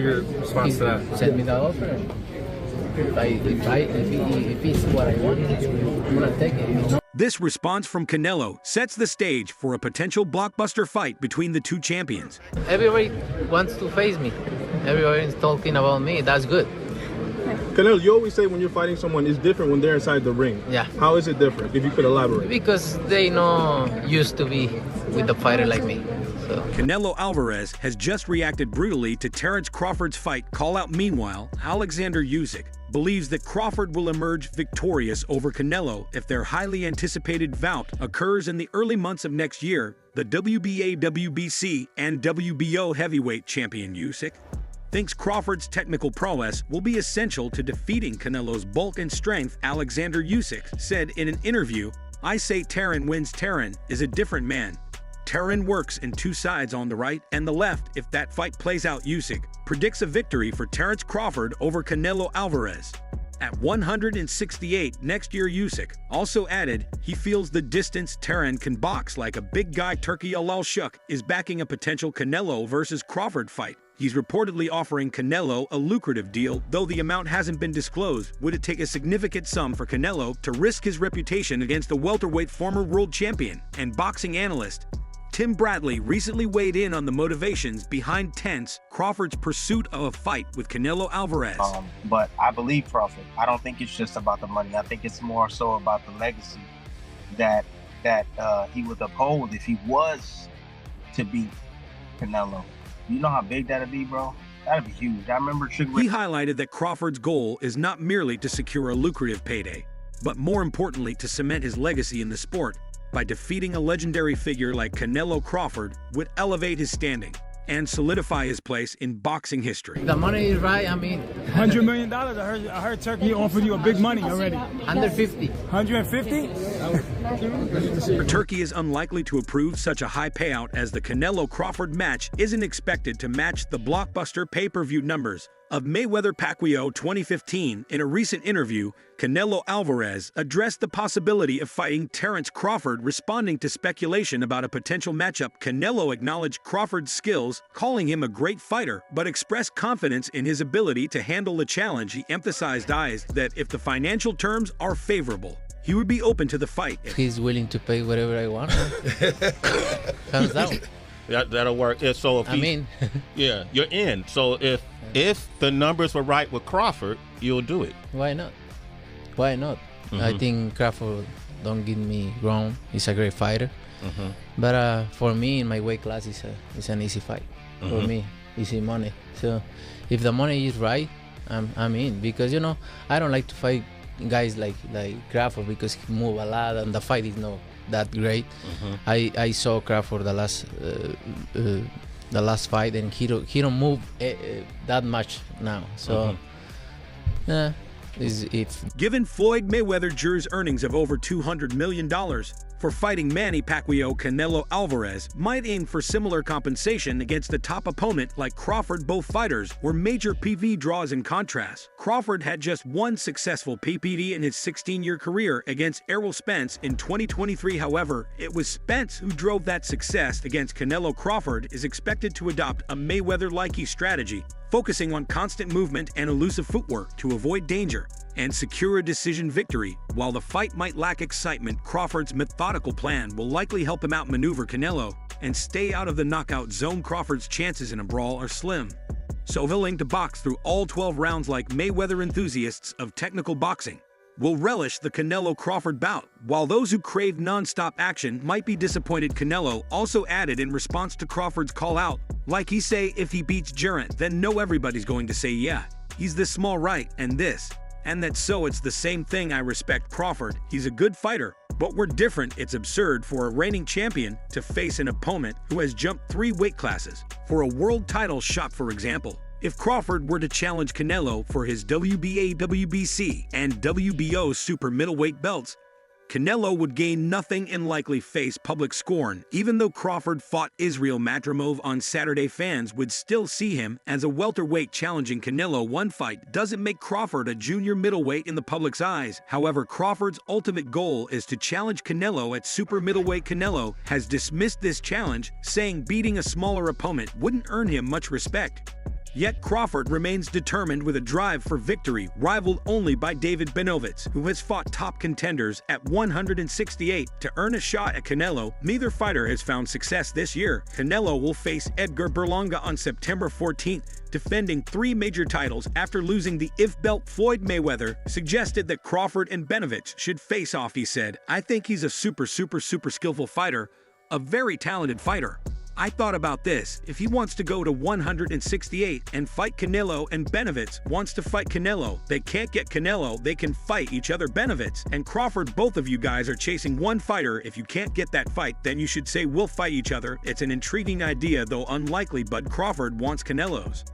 are your response to that? Send me the offer. If it's what I want, I'm gonna take it. You know? This response from Canelo sets the stage for a potential blockbuster fight between the two champions. Everybody wants to face me. Everybody is talking about me. That's good. Canelo, you always say when you're fighting someone, it's different when they're inside the ring. Yeah. How is it different, if you could elaborate? Because they not used to be with a fighter like me. So. Canelo Alvarez has just reacted brutally to Terence Crawford's fight call-out. Meanwhile, Alexander Usyk believes that Crawford will emerge victorious over Canelo if their highly anticipated bout occurs in the early months of next year. The WBA, WBC, and WBO heavyweight champion Usyk thinks Crawford's technical prowess will be essential to defeating Canelo's bulk and strength. Alexander Usyk said in an interview, "I say Terence wins. Terence is a different man. Terence works in two sides, on the right and the left. If that fight plays out," Usyk predicts a victory for Terence Crawford over Canelo Alvarez at 168 next year. Usyk also added he feels the distance Terence can box like a big guy. Turki Al-Shuk is backing a potential Canelo versus Crawford fight. He's reportedly offering Canelo a lucrative deal, though the amount hasn't been disclosed. Would it take a significant sum for Canelo to risk his reputation against the welterweight former world champion? And boxing analyst Tim Bradley recently weighed in on the motivations behind Terence Crawford's pursuit of a fight with Canelo Alvarez. But I believe Crawford. I don't think it's just about the money. I think it's more so about the legacy that he would uphold if he was to beat Canelo. You know how big that'd be, bro? That'd be huge. I remember He highlighted that Crawford's goal is not merely to secure a lucrative payday, but more importantly to cement his legacy in the sport. By defeating a legendary figure like Canelo, Crawford would elevate his standing and solidify his place in boxing history. The money is right. I mean, $100 million. I heard Turkey offered you a big money already. 150. 150? Turkey is unlikely to approve such a high payout, as the Canelo-Crawford match isn't expected to match the blockbuster pay-per-view numbers of Mayweather-Pacquiao 2015. In a recent interview, Canelo Alvarez addressed the possibility of fighting Terence Crawford. Responding to speculation about a potential matchup, Canelo acknowledged Crawford's skills, calling him a great fighter, but expressed confidence in his ability to handle the challenge. He emphasized that if the financial terms are favorable, he would be open to the fight. He's willing to pay whatever I want. Hands down. That'll work. Yeah, so if yeah, you're in. So if the numbers were right with Crawford, you'll do it. Why not? Why not? I think Crawford, don't get me wrong, he's a great fighter. But for me, in my weight class, it's an easy fight. For me, easy money. So if the money is right, I'm in. Because, you know, I don't like to fight guys like Crawford because he move a lot and the fight is not that great. I saw Crawford the last fight and he don't move that much now. So Given Floyd Mayweather Jr.'s earnings of over $200 million for fighting Manny Pacquiao, Canelo Alvarez might aim for similar compensation against a top opponent like Crawford. Both fighters were major PV draws. In contrast, Crawford had just one successful PPD in his 16-year career against Errol Spence in 2023. However, it was Spence who drove that success. Against Canelo, Crawford is expected to adopt a Mayweather-like strategy, focusing on constant movement and elusive footwork to avoid danger and secure a decision victory. While the fight might lack excitement, Crawford's methodical plan will likely help him outmaneuver Canelo and stay out of the knockout zone. Crawford's chances in a brawl are slim, so willing to box through all 12 rounds like Mayweather. Enthusiasts of technical boxing will relish the Canelo-Crawford bout, while those who crave non-stop action might be disappointed. Canelo also added in response to Crawford's call-out, like he say, if he beats Jarrett, then no, everybody's going to say, yeah, he's this small right and this and that. So it's the same thing. I respect Crawford. He's a good fighter, but we're different. It's absurd for a reigning champion to face an opponent who has jumped 3 weight classes for a world title shot. For example, if Crawford were to challenge Canelo for his WBA, WBC, and WBO super middleweight belts, Canelo would gain nothing and likely face public scorn. Even though Crawford fought Israil Madrimov on Saturday, fans would still see him as a welterweight challenging Canelo. One fight doesn't make Crawford a junior middleweight in the public's eyes. However, Crawford's ultimate goal is to challenge Canelo at super middleweight. Canelo has dismissed this challenge, saying beating a smaller opponent wouldn't earn him much respect. Yet Crawford remains determined with a drive for victory, rivaled only by David Benavidez, who has fought top contenders at 168 to earn a shot at Canelo. Neither fighter has found success this year. Canelo will face Edgar Berlanga on September 14th, defending 3 major titles after losing the IF belt. Floyd Mayweather suggested that Crawford and Benavidez should face off. He said, "I think he's a super skillful fighter, a very talented fighter. I thought about this. If he wants to go to 168 and fight Canelo and Benavidez wants to fight Canelo, they can't get Canelo, they can fight each other. Benavidez and Crawford, both of you guys are chasing one fighter. If you can't get that fight, then you should say we'll fight each other. It's an intriguing idea, though unlikely, but Crawford wants Canelo's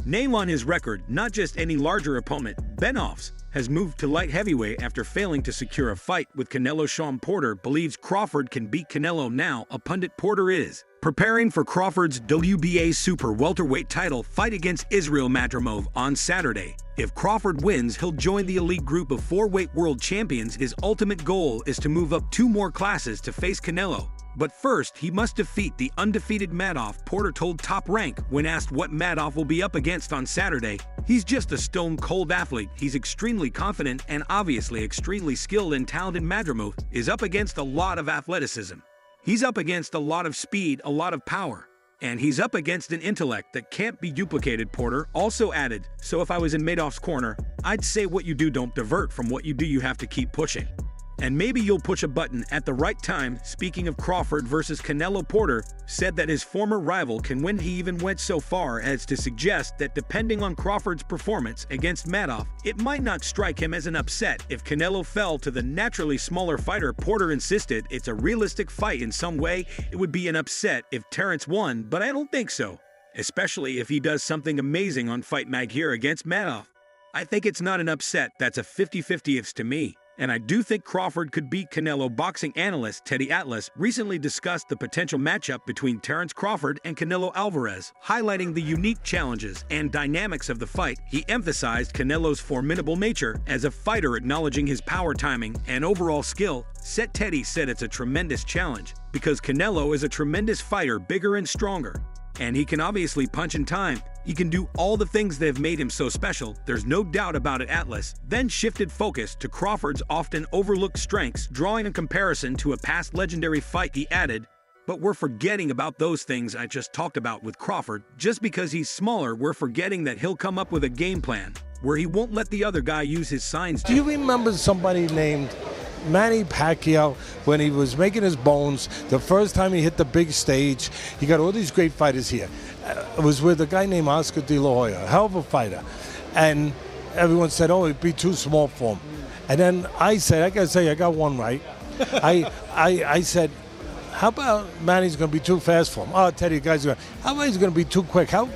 name on his record, not just any larger opponent. Benoff's has moved to light heavyweight after failing to secure a fight with Canelo. Sean Porter believes Crawford can beat Canelo now. A pundit, Porter is preparing for Crawford's WBA super welterweight title fight against Israil Madrimov on Saturday. If Crawford wins, he'll join the elite group of 4-weight world champions. His ultimate goal is to move up 2 more classes to face Canelo. But first, he must defeat the undefeated Madoff, Porter told Top Rank when asked what Madoff will be up against on Saturday. He's just a stone-cold athlete. He's extremely confident and obviously extremely skilled and talented. Madrimov is up against a lot of athleticism. He's up against a lot of speed, a lot of power. And he's up against an intellect that can't be duplicated, Porter also added. So if I was in Madoff's corner, I'd say what you do, don't divert from what you do, you have to keep pushing. And maybe you'll push a button at the right time. Speaking of Crawford versus Canelo, Porter said that his former rival can win. He even went so far as to suggest that depending on Crawford's performance against Madoff, it might not strike him as an upset if Canelo fell to the naturally smaller fighter. Porter insisted it's a realistic fight in some way. It would be an upset if Terence won, but I don't think so, especially if he does something amazing on Fight Mag here against Madoff. I think it's not an upset, that's a 50-50 to me. And I do think Crawford could beat Canelo. Boxing analyst Teddy Atlas recently discussed the potential matchup between Terence Crawford and Canelo Alvarez, highlighting the unique challenges and dynamics of the fight. He emphasized Canelo's formidable nature as a fighter, acknowledging his power, timing, and overall skill set. Teddy said it's a tremendous challenge because Canelo is a tremendous fighter, bigger and stronger. And he can obviously punch in time. He can do all the things that have made him so special. There's no doubt about it. Atlas then shifted focus to Crawford's often overlooked strengths, drawing a comparison to a past legendary fight. He added, "But we're forgetting about those things I just talked about with Crawford. Just because he's smaller, we're forgetting that he'll come up with a game plan where he won't let the other guy use his signs." Do you remember somebody named Manny Pacquiao when he was making his bones? The first time he hit the big stage, he got all these great fighters here. It was with a guy named Oscar De La Hoya, a hell of a fighter. And everyone said, oh, it'd be too small for him. And then I said, I gotta say, I got one right. I said, how about Manny's gonna be too fast for him? Oh, Teddy, guys, how about he's gonna be too quick? How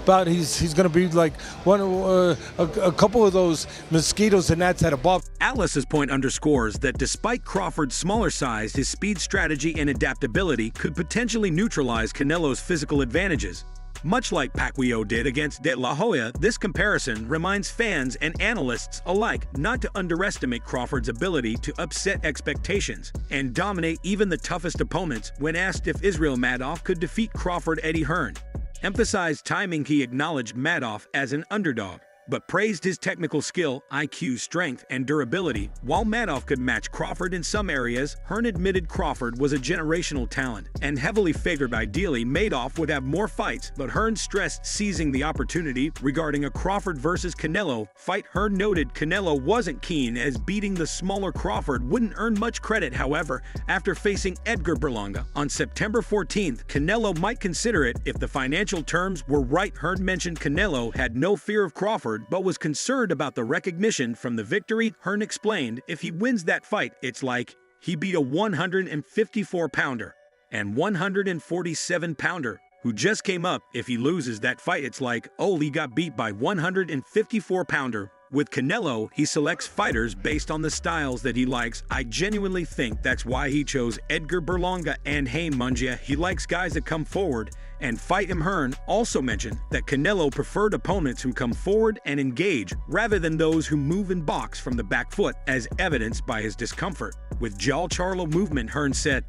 about he's going to be like a couple of those mosquitoes and gnats at a bar. Atlas's point underscores that despite Crawford's smaller size, his speed, strategy, and adaptability could potentially neutralize Canelo's physical advantages. Much like Pacquiao did against De La Hoya, this comparison reminds fans and analysts alike not to underestimate Crawford's ability to upset expectations and dominate even the toughest opponents. When asked if Israil Madrimov could defeat Crawford, Eddie Hearn emphasized timing. He acknowledged Madoff as an underdog, but praised his technical skill, IQ, strength, and durability. While Madoff could match Crawford in some areas, Hearn admitted Crawford was a generational talent and heavily favored. Ideally, Madoff would have more fights, but Hearn stressed seizing the opportunity. Regarding a Crawford versus Canelo fight, Hearn noted Canelo wasn't keen as beating the smaller Crawford wouldn't earn much credit. However, after facing Edgar Berlanga on September 14th, Canelo might consider it if the financial terms were right. Hearn mentioned Canelo had no fear of Crawford, but was concerned about the recognition from the victory. Hearn explained if he wins that fight, it's like he beat a 154-pounder and 147-pounder who just came up. If he loses that fight, it's like, oh, he got beat by 154-pounder. With Canelo, he selects fighters based on the styles that he likes. I genuinely think that's why he chose Edgar Berlanga and Haim Mungia. He likes guys that come forward and fight him. Hearn also mentioned that Canelo preferred opponents who come forward and engage rather than those who move and box from the back foot, as evidenced by his discomfort with jaw Charlo movement. Hearn said,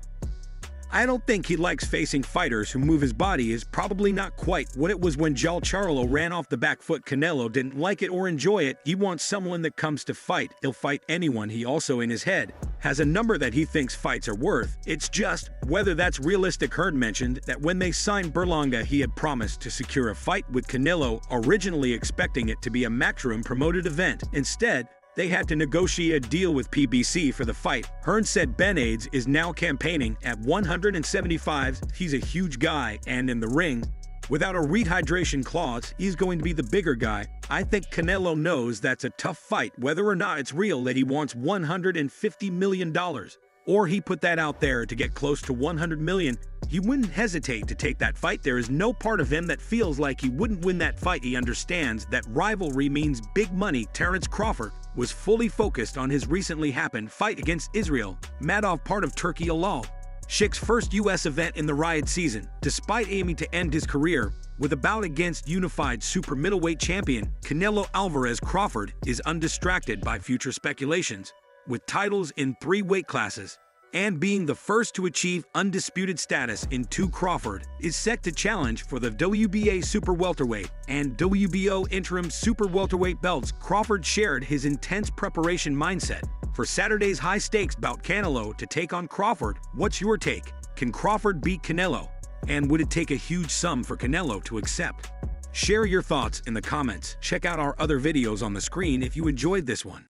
I don't think he likes facing fighters who move his body is probably not quite what it was when João Charlo ran off the back foot. Canelo didn't like it or enjoy it. He wants someone that comes to fight. He'll fight anyone. He also, in his head, has a number that he thinks fights are worth. It's just whether that's realistic. Heard mentioned that when they signed Berlanga, he had promised to secure a fight with Canelo, originally expecting it to be a Matchroom promoted event. Instead, they had to negotiate a deal with PBC for the fight. Hearn said Benades is now campaigning at 175. He's a huge guy, and in the ring, without a rehydration clause, he's going to be the bigger guy. I think Canelo knows that's a tough fight, whether or not it's real that he wants $150 million. Or he put that out there to get close to 100 million. He wouldn't hesitate to take that fight. There is no part of him that feels like he wouldn't win that fight. He understands that rivalry means big money. Terence Crawford was fully focused on his recently happened fight against Israil Madrimov, part of Turkey Alal Sheikh's first U.S. event in the Riyadh season. Despite aiming to end his career with a bout against unified super middleweight champion Canelo Alvarez, Crawford is undistracted by future speculations. With titles in 3 weight classes and being the first to achieve undisputed status in 2, Crawford is set to challenge for the WBA super welterweight and WBO interim super welterweight belts. Crawford shared his intense preparation mindset for Saturday's high-stakes bout. Canelo to take on Crawford. What's your take? Can Crawford beat Canelo? And would it take a huge sum for Canelo to accept? Share your thoughts in the comments. Check out our other videos on the screen if you enjoyed this one.